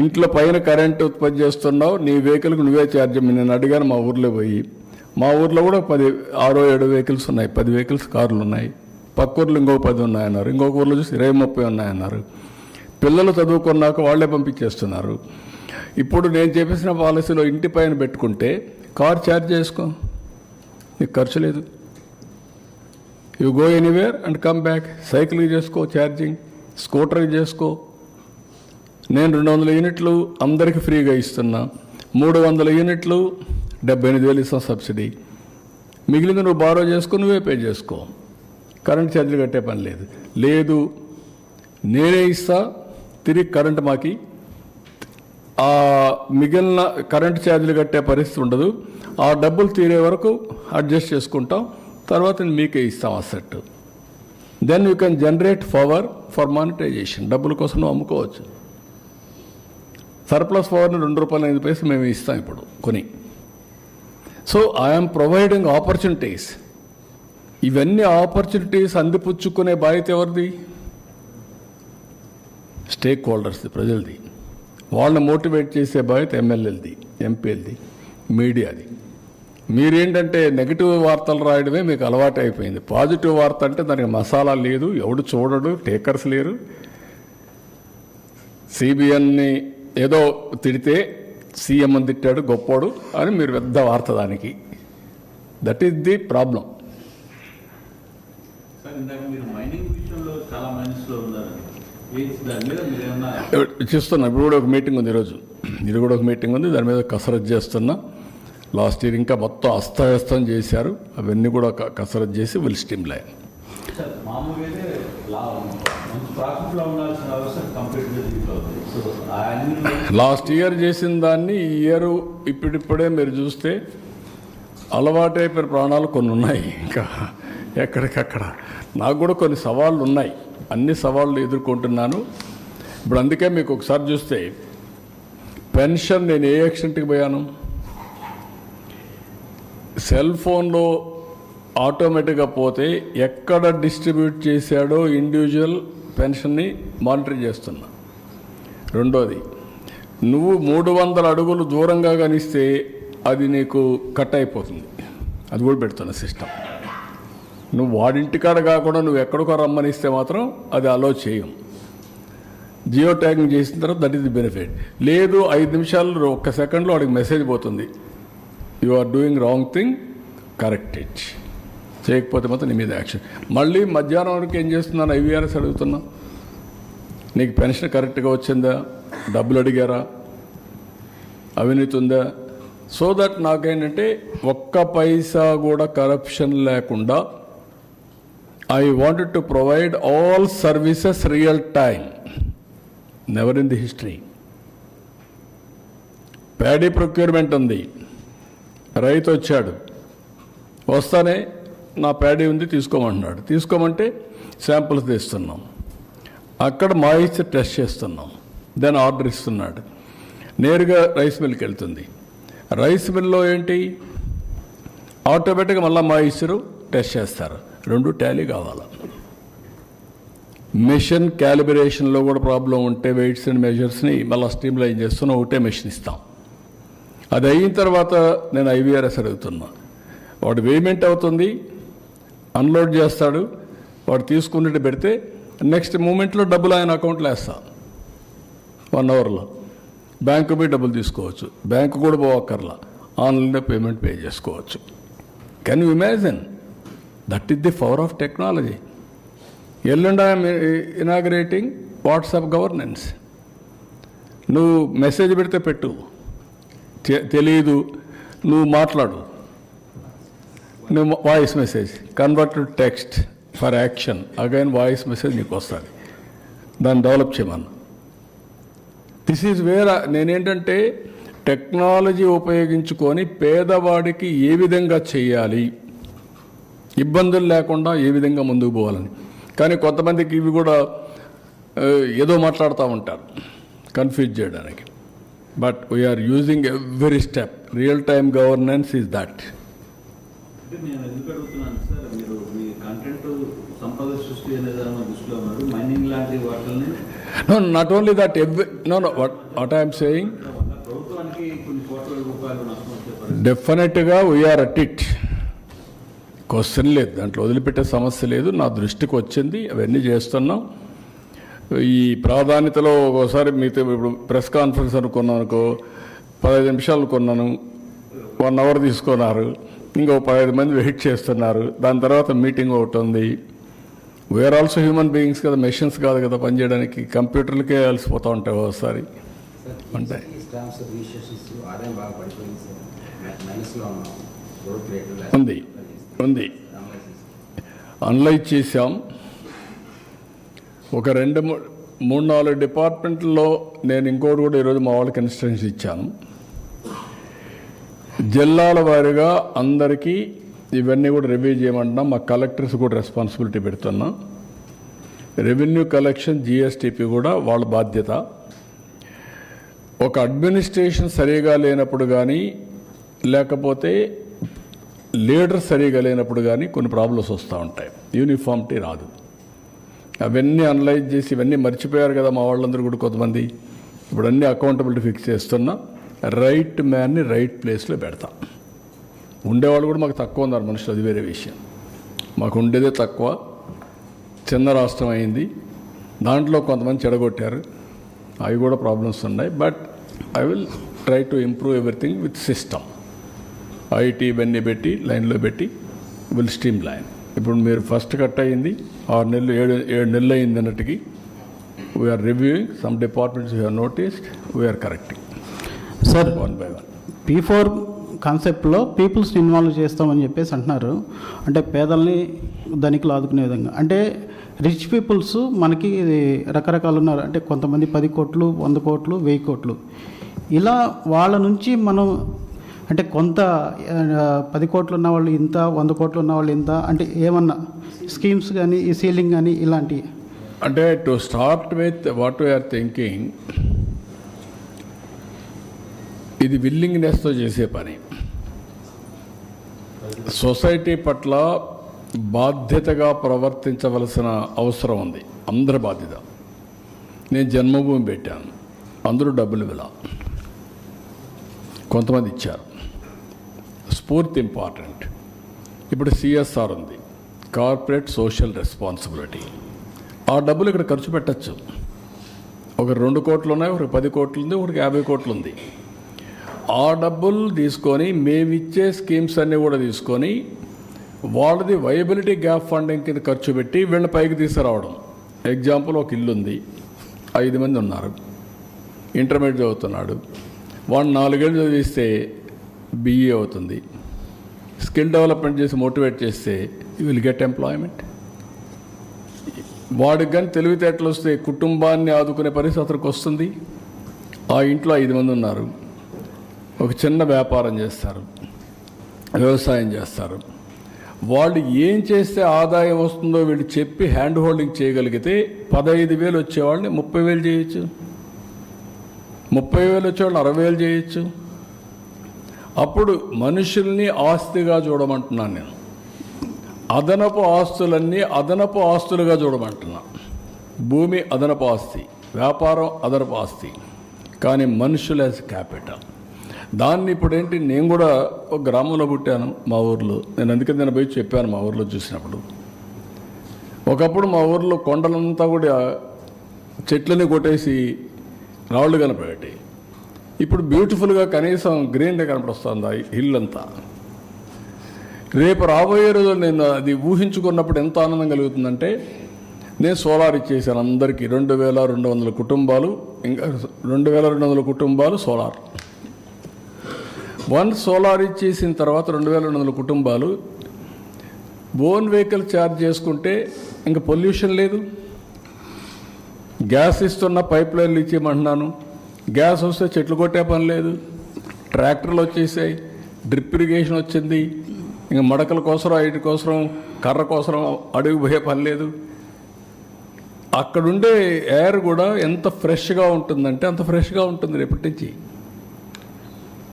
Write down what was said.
ఇంట్లో పైన కరెంట్ ఉత్పత్తి చేస్తున్నావు, నీ వెహికల్కి నువ్వే ఛార్జ్. నేను అడిగాను మా ఊర్లో పోయి, మా ఊర్లో కూడా 6-7 వెహికల్స్ ఉన్నాయి, 10 వెహికల్స్ కార్లు ఉన్నాయి. పక్క ఊర్లో ఇంకో 10 ఉన్నాయన్నారు, ఇంకొక ఊర్లో చూసి 20-30 ఉన్నాయన్నారు. పిల్లలు చదువుకున్నాక వాళ్లే పంపించేస్తున్నారు. ఇప్పుడు నేను చెప్పేసిన పాలసీలో ఇంటి పైన పెట్టుకుంటే కార్ ఛార్జ్ చేసుకో, నీకు ఖర్చు లేదు. You go anywhere and come back. సైకిల్కి చేసుకో ఛార్జింగ్, స్కూటర్కి చేసుకో. నేను 200 యూనిట్లు అందరికీ ఫ్రీగా ఇస్తున్నా, 300 యూనిట్లు 78,000 ఇస్తాం సబ్సిడీ. మిగిలింది నువ్వు బారో చేసుకో, నువ్వే పే చేసుకో, కరెంట్ ఛార్జీలు కట్టే పని లేదు. లేదు నేనే ఇస్తా, తిరిగి కరెంట్ మాకి ఆ మిగిలిన కరెంట్ ఛార్జీలు కట్టే పరిస్థితి ఉండదు. ఆ డబ్బులు తీరే వరకు అడ్జస్ట్ చేసుకుంటాం, తర్వాత మీకే ఇస్తాం asset. Then you can generate power for monetisation. డబ్బుల కోసం నువ్వు అమ్ముకోవచ్చు. సర్ప్లస్ పవర్ని ₹2.05 మేము ఇస్తాం ఇప్పుడు కొని. So I'm providing opportunities. ఇవన్నీ ఆపర్చునిటీస్ అందిపుచ్చుకునే బాధ్యత ఎవరిది? స్టేక్ హోల్డర్స్ది, ప్రజలది. వాళ్ళని మోటివేట్ చేసే బాధ్యత ఎమ్మెల్యేలది, ఎంపీలది, మీడియాది. మీరేంటంటే నెగిటివ్ వార్తలు రాయడమే మీకు అలవాటు అయిపోయింది. పాజిటివ్ వార్త అంటే దానికి మసాలా లేదు, ఎవడు చూడడు, టేకర్స్ లేరు. సిబిఎన్ని ఏదో తిడితే సీఎం అని తిట్టాడు గొప్పోడు అని మీరు పెద్ద వార్త దానికి. That is the problem. చూస్తున్నా, ఇప్పుడు కూడా ఒక మీటింగ్ ఉంది, ఈరోజు ఇది కూడా ఒక మీటింగ్ ఉంది, దాని మీద కసరత్తు చేస్తున్నా. లాస్ట్ ఇయర్ ఇంకా మొత్తం అస్తవ్యస్తం చేశారు, అవన్నీ కూడా కసరత్తు చేసి విల్ స్ట్రీమ్లైన్. లాస్ట్ ఇయర్ చేసిన దాన్ని ఈ ఇయర్ ఇప్పుడిప్పుడే మీరు చూస్తే అలవాటైపోయిన ప్రాణాలు కొన్ని ఉన్నాయి. ఇంకా ఎక్కడికక్కడ నాకు కూడా కొన్ని సవాళ్ళు ఉన్నాయి, అన్ని సవాళ్ళు ఎదుర్కొంటున్నాను ఇప్పుడు. అందుకే మీకు ఒకసారి చూస్తే పెన్షన్ నేను ఏ ఎక్స్టెంట్కి పోయాను, సెల్ ఫోన్లో ఆటోమేటిక్గా పోతే ఎక్కడ డిస్ట్రిబ్యూట్ చేశాడో ఇండివిజువల్ పెన్షన్ని మానిటర్ చేస్తున్నా. రెండోది, నువ్వు 300 అడుగులు దూరంగా కనిస్తే అది నీకు కట్ అయిపోతుంది, అది కూడా పెడుతున్న సిస్టమ్. నువ్వు వాడింటికాడ కాకుండా నువ్వు ఎక్కడికో రమ్మనిస్తే మాత్రం అది అలో చేయం. జియో ట్యాగింగ్ చేసిన తర్వాత దట్ ఈస్ ది బెనిఫిట్. లేదు 5 నిమిషాలు 1 సెకండ్లో వాడికి మెసేజ్ పోతుంది, you are doing wrong thing, correct it. చేయకపోతే మాత్రం నీ మీద యాక్షన్. మళ్ళీ మధ్యాహ్నం వరకు ఏం చేస్తున్నాను, ఐవీఆర్ఎస్ అడుగుతున్నా, నీకు పెన్షన్ కరెక్ట్గా వచ్చిందా, డబ్బులు అడిగారా, అవినీతి ఉందా. సో దట్ నాకేంటంటే 1 పైసా కూడా కరప్షన్ లేకుండా I wanted to provide all services real time, never in the history. Paddy procurement ఉంది, రైతు వచ్చాడు, వస్తానే నా ప్యాడీ ఉంది తీసుకోమంటున్నాడు, తీసుకోమంటే శాంపుల్స్ తీస్తున్నాం, అక్కడ మాయిశ్చర్ టెస్ట్ చేస్తున్నాం, దెన్ ఆర్డర్ ఇస్తున్నాడు, నేరుగా రైస్ మిల్కి వెళ్తుంది. రైస్ మిల్లో ఏంటి, ఆటోమేటిక్గా మళ్ళీ మాయిశ్చరు టెస్ట్ చేస్తారు, 2 టాలీ కావాలి. మెషిన్ క్యాలిబ్రేషన్లో కూడా ప్రాబ్లం ఉంటే వెయిట్స్ అండ్ మెజర్స్ని మళ్ళీ స్ట్రీమ్లైన్ చేస్తున్నా, ఒకటే మెషిన్ ఇస్తాం. అది అయిన తర్వాత నేను ఐవీఆర్ఎస్ అడుగుతున్నా, వాడు పేమెంట్ అవుతుంది, అన్లోడ్ చేస్తాడు, వాడు తీసుకున్నట్టు పెడితే నెక్స్ట్ మూమెంట్లో డబ్బులు ఆయన అకౌంట్లో వేస్తా. 1 అవర్లో బ్యాంకు పోయి డబ్బులు తీసుకోవచ్చు, బ్యాంకు కూడా పోవక్కర్లా, ఆన్లైన్లో పేమెంట్ పే చేసుకోవచ్చు. Can you imagine? That is the power of technology. ఎల్లుండి ఐఎమ్ ఇనాగరేటింగ్ వాట్సాప్ గవర్నెన్స్. నువ్వు మెసేజ్ పెడితే పెట్టు, తెలీదు నువ్వు మాట్లాడు, నువ్వు voice message convert to text for action, again voice message నీకు వస్తుంది, దాన్ని డెవలప్ చేయమన్నా. దిస్ ఈజ్ వేర్ నేనేంటంటే టెక్నాలజీ ఉపయోగించుకొని పేదవాడికి ఏ విధంగా చేయాలి, ఇబ్బందులు లేకుండా ఏ విధంగా ముందుకు పోవాలని. కానీ కొంతమందికి ఇవి కూడా ఏదో మాట్లాడుతూ ఉంటారు కన్ఫ్యూజ్ చేయడానికి. But we are using every step. Real time governance is that. నేను ఎందుకు అడుగుతున్నాను సార్, మీరు మీ కంటెంట్ సంపద సృష్టి అనే దాని దృష్టిలో ఉన్నారు. మైనింగ్ లాంటి వాటిని not only that what I'm saying ప్రభుత్వానికి కొన్ని కోట్ల రూపాయలు నష్టం వచ్చే డెఫినెట్గా వీఆర్ అట్ ఇట్. క్వశ్చన్ లేదు, దాంట్లో వదిలిపెట్టే సమస్య లేదు. నా దృష్టికి వచ్చింది, అవన్నీ చేస్తున్నాం. ఈ ప్రాధాన్యతలో ఒకసారి మీతో ఇప్పుడు ప్రెస్ కాన్ఫరెన్స్ అనుకున్నాను అనుకో, 15 నిమిషాలు కొన్నాను, 1 అవర్ తీసుకున్నారు, ఇంకో 15 మంది వెయిట్ చేస్తున్నారు. దాని తర్వాత మీటింగ్ ఒకటి ఉంది. వీఆర్ ఆల్సో హ్యూమన్ బీయింగ్స్ కదా, మెషిన్స్ కాదు కదా పనిచేయడానికి. కంప్యూటర్లకే అలసిపోతూ ఉంటాయి ఒకసారి. ఉంటాయి ఉంది ఉంది అనలైజ్ చేశాం. ఒక 2-3-4 డిపార్ట్మెంట్లో నేను ఇంకోటి కూడా ఈరోజు మా వాళ్ళకి ఇన్స్ట్రక్షన్స్ ఇచ్చాను. జిల్లాల వారీగా అందరికీ ఇవన్నీ కూడా రివ్యూ చేయమంటున్నాం. మా కలెక్టర్స్ కూడా రెస్పాన్సిబిలిటీ పెడుతున్నాం. రెవెన్యూ కలెక్షన్, జిఎస్టిపి కూడా వాళ్ళ బాధ్యత. ఒక అడ్మినిస్ట్రేషన్ సరిగా లేనప్పుడు కానీ, లేకపోతే లీడర్ సరిగా లేనప్పుడు కానీ కొన్ని ప్రాబ్లమ్స్ వస్తూ ఉంటాయి. యూనిఫామిటీ రాదు. అవన్నీ అనలైజ్ చేసి ఇవన్నీ మర్చిపోయారు కదా మా వాళ్ళందరూ కూడా కొంతమంది. ఇప్పుడు అన్నీ అకౌంటబిలిటీ ఫిక్స్ చేస్తున్నా. రైట్ మ్యాన్ని రైట్ ప్లేస్లో పెడతా. ఉండేవాళ్ళు కూడా మాకు తక్కువ ఉన్నారు మనుషులు, అది వేరే విషయం. మాకు ఉండేదే తక్కువ. చిన్న రాష్ట్రం అయింది, దాంట్లో కొంతమంది చెడగొట్టారు, అవి కూడా ప్రాబ్లమ్స్ ఉన్నాయి. But I will try to improve everything with system. IT ఇవన్నీ పెట్టి లైన్లో పెట్టి విల్ స్ట్రీమ్ లైన్. ఇప్పుడు మీరు ఫస్ట్ కట్ అయ్యింది 6 నెలలు 7 నెలలు అయింది అన్నట్టుకి. We are reviewing some departments you have noticed, we are correcting sir. 1 by 1 P4 కాన్సెప్ట్లో పీపుల్స్ని ఇన్వాల్వ్ చేస్తామని చెప్పేసి అంటున్నారు. అంటే పేదల్ని ధనికులు ఆదుకునే విధంగా. అంటే రిచ్ పీపుల్స్ మనకి రకరకాలు ఉన్నారు. అంటే కొంతమంది 10 కోట్లు, 100 కోట్లు, 1000 కోట్లు, ఇలా వాళ్ళ నుంచి మనం అంటే కొంత 10 కోట్లు ఉన్న వాళ్ళు ఇంత, 100 కోట్లు ఉన్న వాళ్ళు ఇంత, అంటే ఏమన్నా స్కీమ్స్ కానీ ఈ సీలింగ్ కానీ ఇలాంటివి. అంటే to start with what we are thinking, ఇది విల్లింగ్నెస్తో చేసే పని. సొసైటీ పట్ల బాధ్యతగా ప్రవర్తించవలసిన అవసరం ఉంది. అందరి బాధ్యత. నేను జన్మభూమి పెట్టాను, అందరూ డబ్బులు ఇవ్వాల, కొంతమంది ఇచ్చారు. స్ఫూర్తి ఇంపార్టెంట్. ఇప్పుడు సిఎస్ఆర్ ఉంది, కార్పొరేట్ సోషల్ రెస్పాన్సిబిలిటీ. ఆ డబ్బులు ఇక్కడ ఖర్చు పెట్టచ్చు. ఒక 2 కోట్లు ఉన్నాయి, ఒక 10 కోట్లు ఉంది, ఒకటి 50 కోట్లు ఉంది. ఆ డబ్బులు తీసుకొని మేమిచ్చే స్కీమ్స్ అన్నీ కూడా తీసుకొని వాళ్ళది వైబిలిటీ గ్యాప్ ఫండింగ్ కింద ఖర్చు పెట్టి వీళ్ళ పైకి తీసుకురావడం. ఎగ్జాంపుల్, ఒక ఇల్లు ఉంది, 5 మంది ఉన్నారు, ఇంటర్మీడియట్ చదువుతున్నాడు, వాడు 4 ఏళ్ళు చదివిస్తే బిఈ అవుతుంది. స్కిల్ డెవలప్మెంట్ చేసి మోటివేట్ చేస్తే యూ విల్ గెట్ ఎంప్లాయ్మెంట్. వాడికి కానీ తెలివితేటలు వస్తే కుటుంబాన్ని ఆదుకునే పరిస్థితి అతనికి వస్తుంది. ఆ ఇంట్లో 5 మంది ఉన్నారు, ఒక చిన్న వ్యాపారం చేస్తారు, వ్యవసాయం చేస్తారు. వాళ్ళు ఏం చేస్తే ఆదాయం వస్తుందో వీళ్ళు చెప్పి హ్యాండ్ హోల్డింగ్ చేయగలిగితే 15,000 వచ్చేవాళ్ళని 30,000 చేయొచ్చు, 30,000 వచ్చేవాళ్ళని 60,000 చేయొచ్చు. అప్పుడు మనుషుల్ని ఆస్తిగా చూడమంటున్నాను నేను. అదనపు ఆస్తులన్నీ అదనపు ఆస్తులుగా చూడమంటున్నా. భూమి అదనపు ఆస్తి, వ్యాపారం అదనపు ఆస్తి, కానీ మనుషులు యాజ్ క్యాపిటల్. దాన్ని ఇప్పుడు ఏంటి, నేను కూడా ఒక గ్రామంలో పుట్టాను మా ఊర్లో. నేను అందుకని నేను పోయి చెప్పాను మా ఊర్లో చూసినప్పుడు. ఒకప్పుడు మా ఊర్లో కొండలంతా కూడా చెట్లని కొట్టేసి రాళ్ళు కనపడేటి. ఇప్పుడు బ్యూటిఫుల్గా కనీసం గ్రీన్గా కనపడుస్తుంది ఆ హిల్ అంతా. రేపు రాబోయే రోజులు నేను అది ఊహించుకున్నప్పుడు ఎంత ఆనందం కలుగుతుందంటే, నేను సోలార్ ఇచ్చేసాను అందరికీ. 2,200 కుటుంబాలు, ఇంకా 2,200 కుటుంబాలు సోలార్. సోలార్ ఇచ్చేసిన తర్వాత 2,200 కుటుంబాలు ఓన్ వెహికల్ ఛార్జ్ చేసుకుంటే ఇంకా పొల్యూషన్ లేదు. గ్యాస్ ఇస్తున్న పైప్ లైన్లు ఇచ్చేయమంటున్నాను. గ్యాస్ వస్తే చెట్లు కొట్టే పని లేదు, ట్రాక్టర్లు వచ్చేసాయి, డ్రిప్ ఇరిగేషన్ వచ్చింది. ఇంకా మడకల కోసం, ఐటి కోసం, కర్ర కోసం అడుగు పోయే పని లేదు. అక్కడుండే ఎయిర్ కూడా ఎంత ఫ్రెష్గా ఉంటుందంటే అంత ఫ్రెష్గా ఉంటుంది రేపటి నుంచి.